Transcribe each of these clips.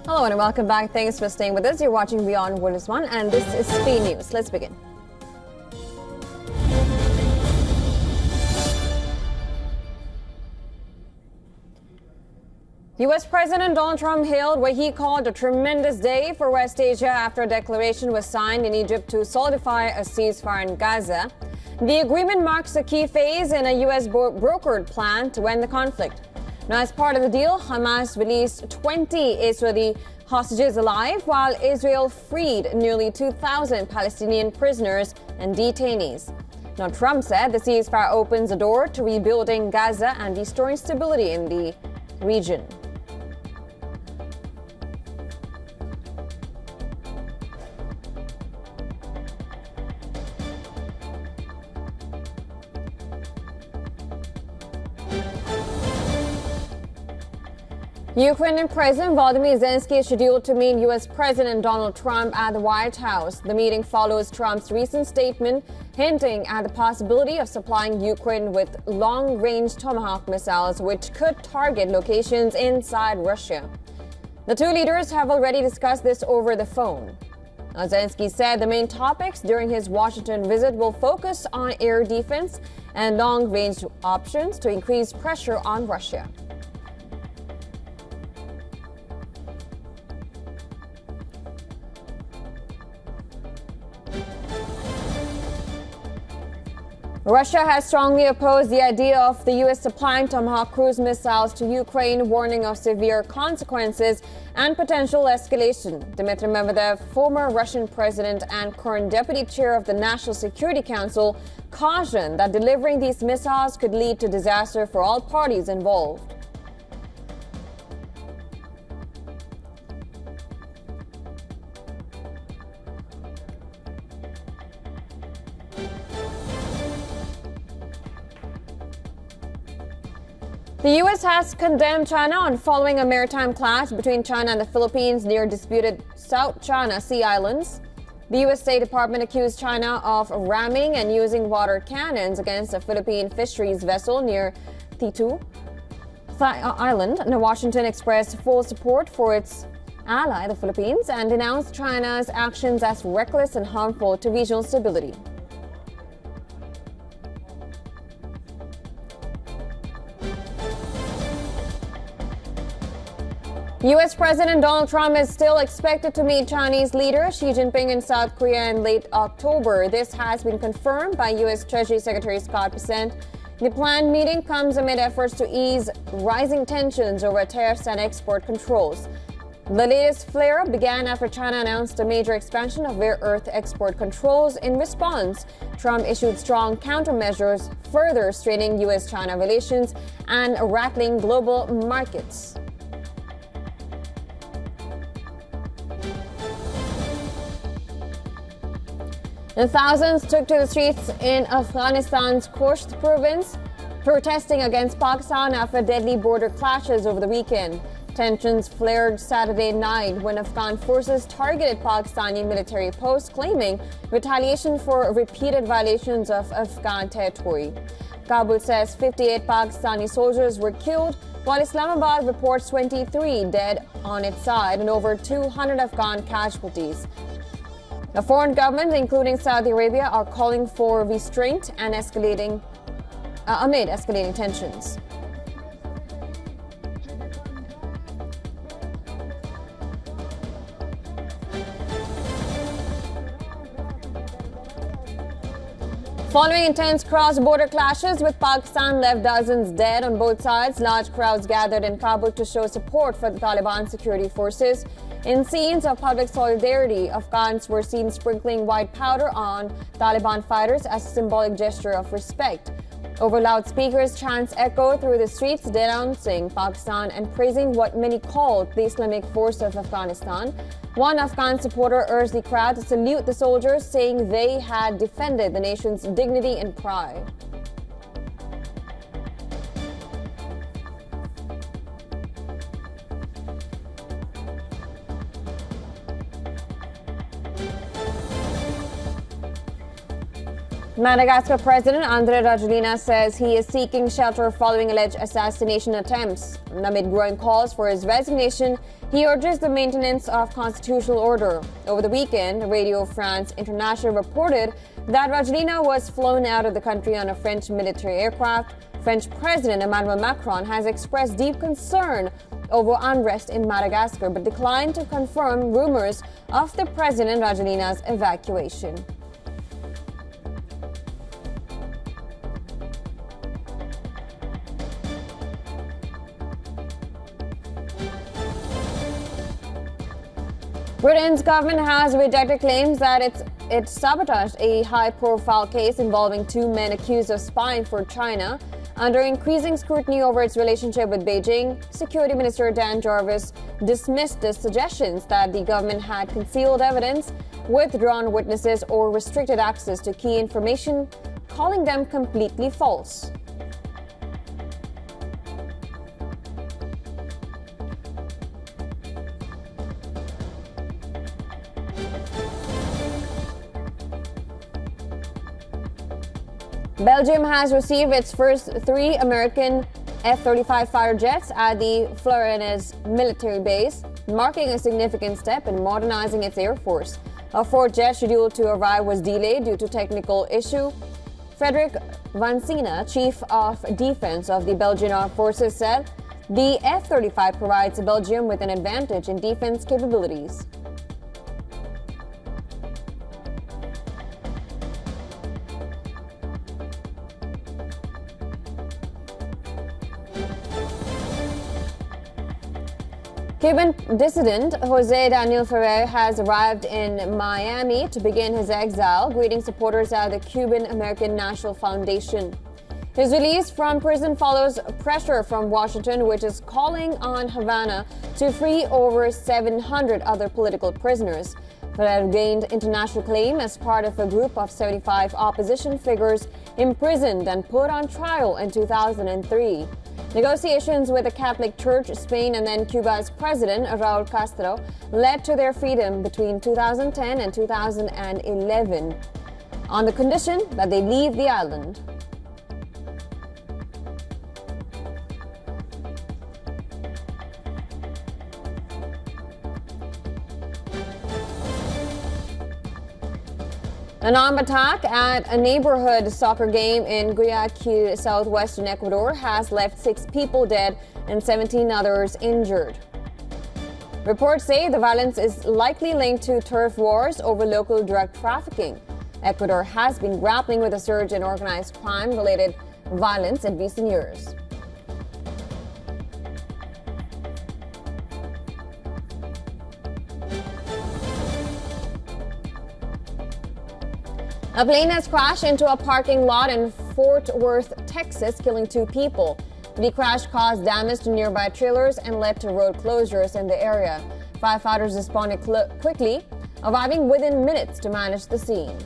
Hello and welcome back. Thanks for staying with us. You're watching WION World is One and this is Speed News. Let's begin. U.S. President Donald Trump hailed what he called a tremendous day for West Asia after a declaration was signed in Egypt to solidify a ceasefire in Gaza. The agreement marks a key phase in a U.S. brokered plan to end the conflict. Now, as part of the deal, Hamas released 20 Israeli hostages alive, while Israel freed nearly 2,000 Palestinian prisoners and detainees. Now, Trump said the ceasefire opens a door to rebuilding Gaza and restoring stability in the region. Ukrainian President Volodymyr Zelensky is scheduled to meet U.S. President Donald Trump at the White House. The meeting follows Trump's recent statement hinting at the possibility of supplying Ukraine with long-range Tomahawk missiles, which could target locations inside Russia. The two leaders have already discussed this over the phone. Now, Zelensky said the main topics during his Washington visit will focus on air defense and long-range options to increase pressure on Russia. Russia has strongly opposed the idea of the U.S. supplying Tomahawk cruise missiles to Ukraine, warning of severe consequences and potential escalation. Dmitry Medvedev, former Russian president and current deputy chair of the National Security Council, cautioned that delivering these missiles could lead to disaster for all parties involved. The U.S. has condemned China on following a maritime clash between China and the Philippines near disputed South China Sea islands. The U.S. State Department accused China of ramming and using water cannons against a Philippine fisheries vessel near Thitu Island. And Washington expressed full support for its ally, the Philippines, and denounced China's actions as reckless and harmful to regional stability. U.S. President Donald Trump is still expected to meet Chinese leader Xi Jinping in South Korea in late October. This has been confirmed by U.S. Treasury Secretary Scott Bessent. The planned meeting comes amid efforts to ease rising tensions over tariffs and export controls. The latest flare began after China announced a major expansion of rare earth export controls. In response, Trump issued strong countermeasures, further straining U.S.-China relations and rattling global markets. And thousands took to the streets in Afghanistan's Khost province, protesting against Pakistan after deadly border clashes over the weekend. Tensions flared Saturday night when Afghan forces targeted Pakistani military posts, claiming retaliation for repeated violations of Afghan territory. Kabul says 58 Pakistani soldiers were killed, while Islamabad reports 23 dead on its side and over 200 Afghan casualties. The foreign governments, including Saudi Arabia, are calling for restraint and amid escalating tensions. Following intense cross-border clashes with Pakistan left dozens dead on both sides, large crowds gathered in Kabul to show support for the Taliban security forces. In scenes of public solidarity, Afghans were seen sprinkling white powder on Taliban fighters as a symbolic gesture of respect. Over loudspeakers, chants echoed through the streets denouncing Pakistan and praising what many called the Islamic Force of Afghanistan. One Afghan supporter urged the crowd to salute the soldiers, saying they had defended the nation's dignity and pride. Madagascar President André Rajoelina says he is seeking shelter following alleged assassination attempts. Amid growing calls for his resignation, he urges the maintenance of constitutional order. Over the weekend, Radio France International reported that Rajoelina was flown out of the country on a French military aircraft. French President Emmanuel Macron has expressed deep concern over unrest in Madagascar, but declined to confirm rumors of the President Rajoelina's evacuation. Britain's government has rejected claims that it sabotaged a high-profile case involving two men accused of spying for China. Under increasing scrutiny over its relationship with Beijing, Security Minister Dan Jarvis dismissed the suggestions that the government had concealed evidence, withdrawn witnesses, or restricted access to key information, calling them completely false. Belgium has received its first 3 American F-35 fighter jets at the Florianez military base, marking a significant step in modernizing its air force. A 4th jet scheduled to arrive was delayed due to technical issue. Frederick Vansina, Chief of Defense of the Belgian Armed Forces, said the F-35 provides Belgium with an advantage in defense capabilities. Cuban dissident Jose Daniel Ferrer has arrived in Miami to begin his exile, greeting supporters at the Cuban American National Foundation. His release from prison follows pressure from Washington, which is calling on Havana to free over 700 other political prisoners. Ferrer gained international acclaim as part of a group of 75 opposition figures imprisoned and put on trial in 2003. Negotiations with the Catholic Church, Spain, and then Cuba's president, Raul Castro, led to their freedom between 2010 and 2011, on the condition that they leave the island. An armed attack at a neighborhood soccer game in Guayaquil, southwestern Ecuador, has left 6 people dead and 17 others injured. Reports say the violence is likely linked to turf wars over local drug trafficking. Ecuador has been grappling with a surge in organized crime-related violence in recent years. A plane has crashed into a parking lot in Fort Worth, Texas, killing 2 people. The crash caused damage to nearby trailers and led to road closures in the area. Firefighters responded quickly, arriving within minutes to manage the scene.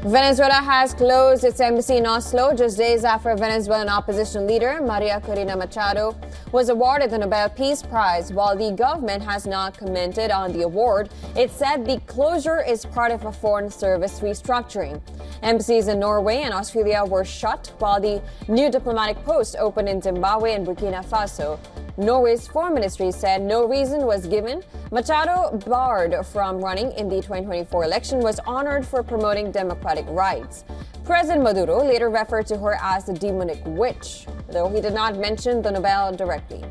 Venezuela has closed its embassy in Oslo just days after Venezuelan opposition leader Maria Corina Machado was awarded the Nobel Peace Prize. While the government has not commented on the award, it said the closure is part of a foreign service restructuring. Embassies in Norway and Australia were shut, while the new diplomatic posts opened in Zimbabwe and Burkina Faso. Norway's foreign ministry said no reason was given. Machado, barred from running in the 2024 election, was honored for promoting democratic rights. President Maduro later referred to her as the demonic witch, though he did not mention the Nobel directly.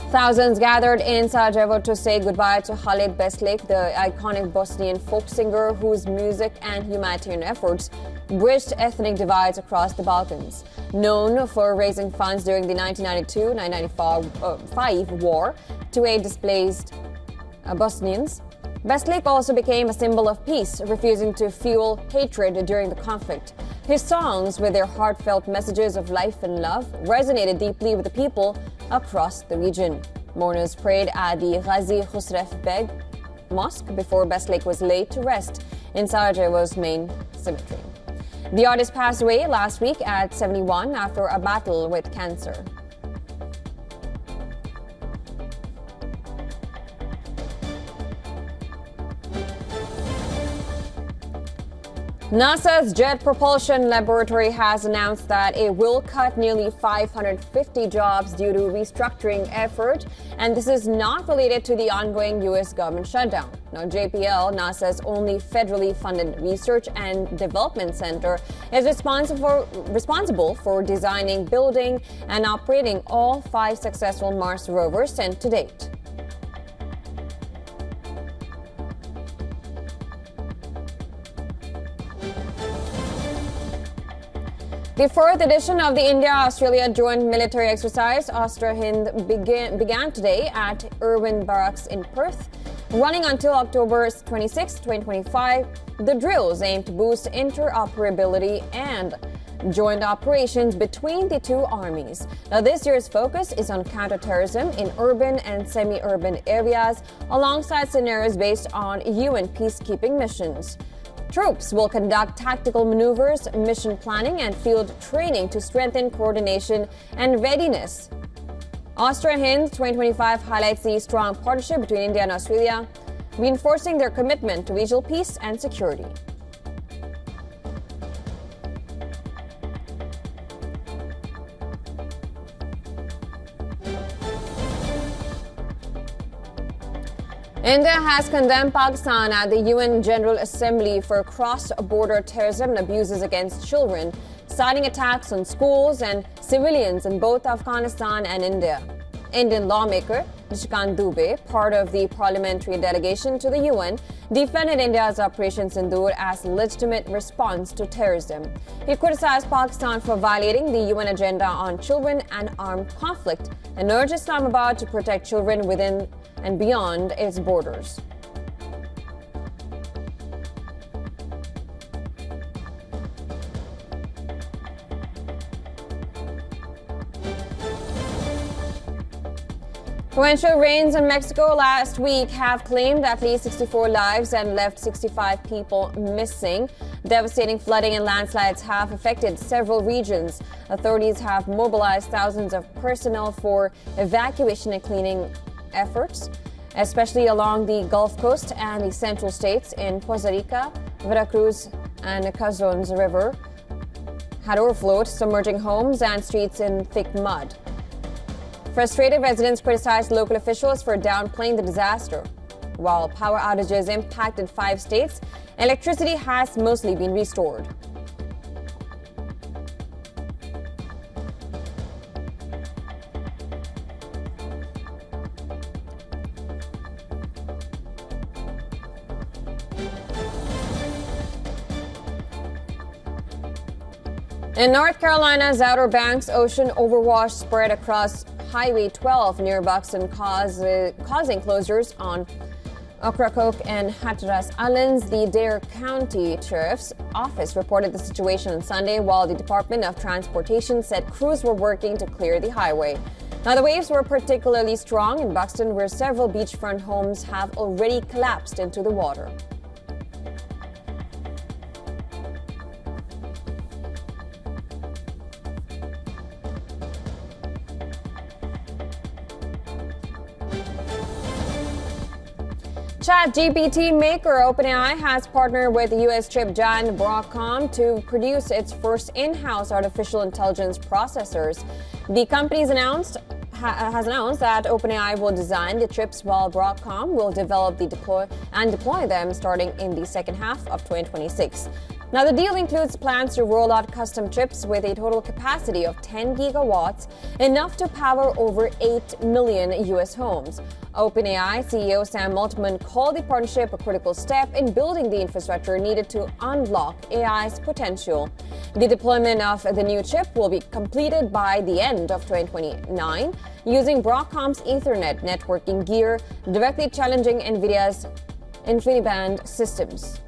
Thousands gathered in Sarajevo to say goodbye to Khalid Beslik, the iconic Bosnian folk singer whose music and humanitarian efforts bridged ethnic divides across the Balkans. Known for raising funds during the 1992-1995 war to aid displaced Bosnians, Beslik also became a symbol of peace, refusing to fuel hatred during the conflict. His songs, with their heartfelt messages of life and love, resonated deeply with the people across the region. Mourners prayed at the Ghazi Khusrev Beg Mosque before Beslik was laid to rest in Sarajevo's main cemetery. The artist passed away last week at 71 after a battle with cancer. NASA's Jet Propulsion Laboratory has announced that it will cut nearly 550 jobs due to restructuring effort, and this is not related to the ongoing U.S. government shutdown. Now, JPL, NASA's only federally funded research and development center, is responsible for designing, building, and operating all 5 successful Mars rovers sent to date. The 4th edition of the India-Australia Joint Military Exercise, Austra-Hind, began today at Irwin Barracks in Perth. Running until October 26, 2025, the drills aim to boost interoperability and joint operations between the two armies. Now, this year's focus is on counterterrorism in urban and semi-urban areas, alongside scenarios based on UN peacekeeping missions. Troops will conduct tactical maneuvers, mission planning, and field training to strengthen coordination and readiness. Austra-Hind 2025 highlights the strong partnership between India and Australia, reinforcing their commitment to regional peace and security. India has condemned Pakistan at the UN General Assembly for cross-border terrorism and abuses against children, citing attacks on schools and civilians in both Afghanistan and India. Indian lawmaker Nishikant Dubey, part of the parliamentary delegation to the UN, defended India's Operation Sindoor as legitimate response to terrorism. He criticized Pakistan for violating the UN agenda on children and armed conflict and urged Islamabad to protect children within and beyond its borders. Torrential rains in Mexico last week have claimed at least 64 lives and left 65 people missing. Devastating flooding and landslides have affected several regions. Authorities have mobilized thousands of personnel for evacuation and cleaning efforts, especially along the Gulf Coast and the central states in Costa Rica, Veracruz, and Cazon's River had overflowed, submerging homes and streets in thick mud. Frustrated residents criticized local officials for downplaying the disaster. While power outages impacted 5 states, electricity has mostly been restored. In North Carolina's Outer Banks, ocean overwash spread across Highway 12 near Buxton, causing closures on Ocracoke and Hatteras Islands. The Dare County Sheriff's Office reported the situation on Sunday, while the Department of Transportation said crews were working to clear the highway. Now, the waves were particularly strong in Buxton, where several beachfront homes have already collapsed into the water. ChatGPT maker OpenAI has partnered with U.S. chip giant Broadcom to produce its first in-house artificial intelligence processors. The company has announced that OpenAI will design the chips, while Broadcom will develop deploy them starting in the second half of 2026. Now, the deal includes plans to roll out custom chips with a total capacity of 10 gigawatts, enough to power over 8 million U.S. homes. OpenAI CEO Sam Altman called the partnership a critical step in building the infrastructure needed to unlock AI's potential. The deployment of the new chip will be completed by the end of 2029, using Broadcom's Ethernet networking gear, directly challenging NVIDIA's InfiniBand systems.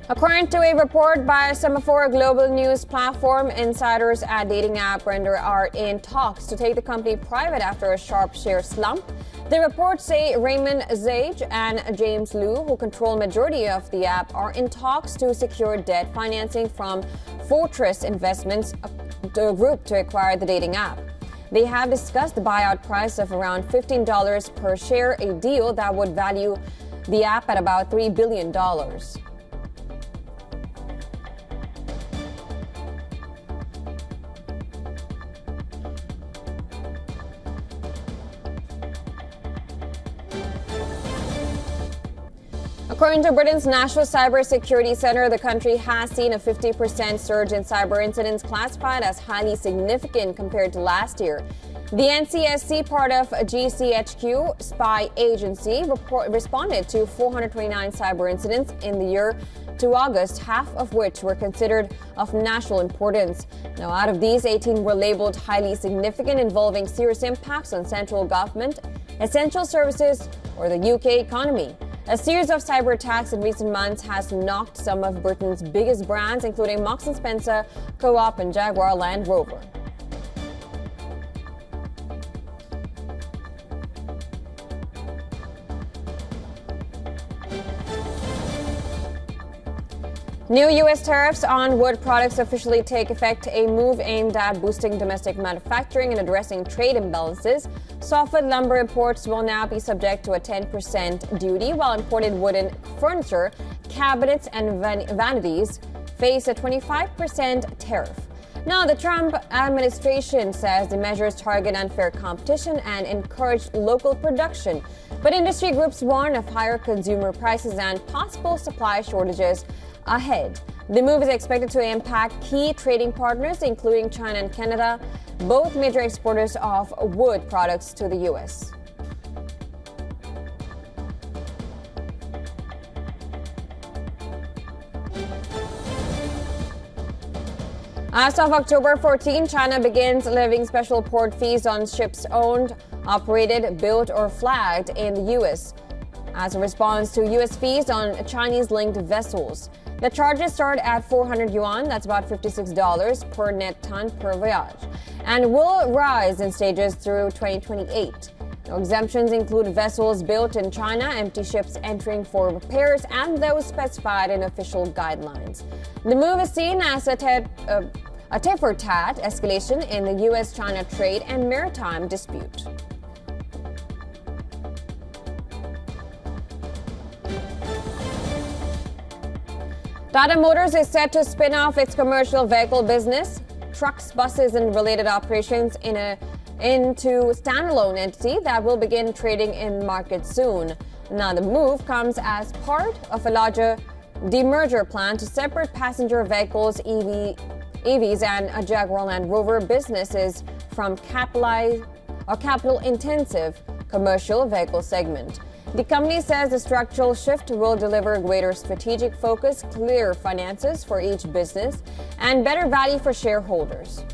According to a report by Semaphore global news platform, insiders at dating app Grindr are in talks to take the company private after a sharp share slump. The reports say Raymond Zage and James Liu, who control majority of the app, are in talks to secure debt financing from Fortress Investments, the group to acquire the dating app. They have discussed the buyout price of around $15 per share, a deal that would value the app at about $3 billion. According to Britain's National Cybersecurity Centre, the country has seen a 50% surge in cyber incidents classified as highly significant compared to last year. The NCSC, part of GCHQ spy agency, responded to 429 cyber incidents in the year to August, half of which were considered of national importance. Now, out of these, 18 were labeled highly significant, involving serious impacts on central government, essential services, or the UK economy. A series of cyber attacks in recent months has knocked some of Britain's biggest brands, including Marks & Spencer, Co-op, and Jaguar Land Rover. New U.S. tariffs on wood products officially take effect, a move aimed at boosting domestic manufacturing and addressing trade imbalances. Softwood lumber imports will now be subject to a 10% duty, while imported wooden furniture, cabinets, and vanities face a 25% tariff. Now, the Trump administration says the measures target unfair competition and encourage local production, but industry groups warn of higher consumer prices and possible supply shortages ahead. The move is expected to impact key trading partners, including China and Canada, both major exporters of wood products to the U.S. As of October 14, China begins levying special port fees on ships owned, operated, built, or flagged in the U.S. as a response to U.S. fees on Chinese-linked vessels. The charges start at 400 yuan, that's about $56 per net ton per voyage, and will rise in stages through 2028. Now, exemptions include vessels built in China, empty ships entering for repairs, and those specified in official guidelines. The move is seen as a tit-for-tat escalation in the U.S.-China trade and maritime dispute. Tata Motors is set to spin off its commercial vehicle business, trucks, buses, and related operations into standalone entity that will begin trading in market soon. Now, the move comes as part of a larger demerger plan to separate passenger vehicles, EVs, and a Jaguar Land Rover businesses from capital-intensive commercial vehicle segment. The company says the structural shift will deliver greater strategic focus, clear finances for each business, and better value for shareholders.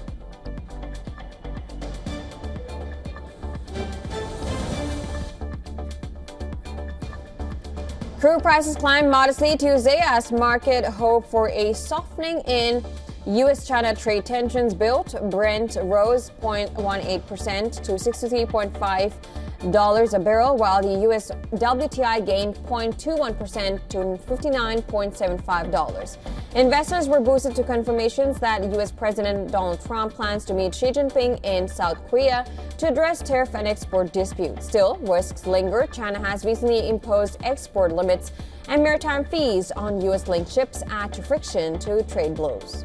Crude prices climbed modestly Tuesday as market hope for a softening in U.S.-China trade tensions built. Brent rose 0.18% to $63.5 a barrel, while the U.S. WTI gained 0.21% to $59.75. Investors were boosted to confirmations that U.S. President Donald Trump plans to meet Xi Jinping in South Korea to address tariff and export disputes. Still, risks linger. China has recently imposed export limits and maritime fees on U.S.-linked ships, add to friction to trade blows.